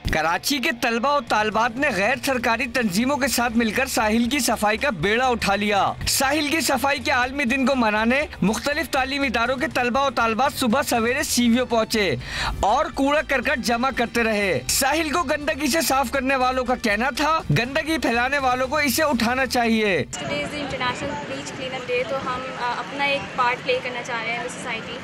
कराची के तलबा और तालबात ने गैर सरकारी तंजीमों के साथ मिलकर साहिल की सफाई का बेड़ा उठा लिया। साहिल की सफाई के आलमी दिन को मनाने मुख्तलिफ तालीमी इदारों के तलबा और तालबात सुबह सवेरे सीवियो पहुँचे और कूड़ा करकट जमा करते रहे। साहिल को गंदगी से साफ करने वालों का कहना था, गंदगी फैलाने वालों को इसे उठाना चाहिए। इंटरनेशनल बीच क्लीनअप डे, तो हम अपना एक पार्ट प्ले करना चाह रहे हैं society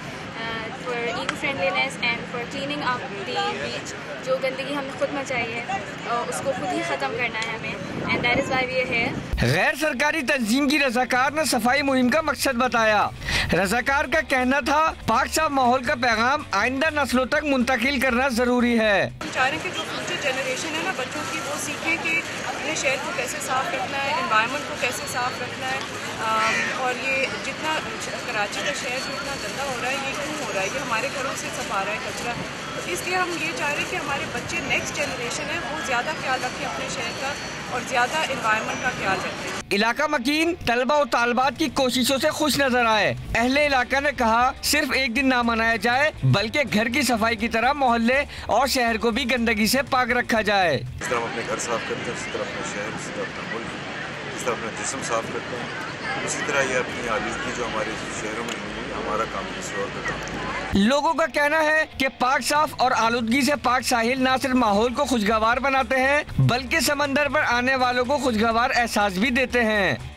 for eco friendliness and for cleaning up the beach. जो गंदगी हमने खुद मचाई है उसको खुद ही ख़त्म करना है हमें, and that is why we are here. गैर सरकारी तंजीम की रज़ाकार ने सफाई मुहिम का मकसद बताया। रज़ाकार का कहना था, पाक साफ माहौल का पैगाम आइंदा नस्लों तक मुंतकिल करना जरूरी है। हम चाह रहे हैं कि जो फ्यूचर जनरेशन है ना बच्चों की, वो सीखे कि अपने शहर को कैसे साफ रखना है, एनवायरनमेंट को कैसे साफ रखना है। और ये जितना कराची का शहर जितना गंदा हो रहा है, ये क्यों हो रहा है? ये हमारे घरों से सब आ रहा है कचरा। तो इसलिए हम ये चाह रहे हैं कि हमारे बच्चे, नेक्स्ट जनरेशन है, वो ज़्यादा ख्याल रखें अपने शहर का और ज़्यादा एनवायरनमेंट का ख्याल रखें। इलाका मकीन तलबा और तालबात की कोशिशों से खुश नजर आए। अहले इलाका ने कहा, सिर्फ एक दिन ना मनाया जाए बल्कि घर की सफाई की तरह मोहल्ले और शहर को भी गंदगी से पाक रखा जाए। जिस तरह हम अपने घर साफ करते हैं, उसी तरह अपना शहर, उसी तरह अपना मुल्क, जिस तरह अपना जिस्म साफ करते हैं, उसी तरह ये अपनी आलूदगी जो हमारे शहरों में हुई है, हमारा काम किसी और का काम। लोगों का कहना है कि पाक साफ और आलूदगी से पाक साहिल न सिर्फ माहौल को खुशगवार बनाते हैं बल्कि समंदर पर आने वालों को खुशगवार एहसास भी देते हैं।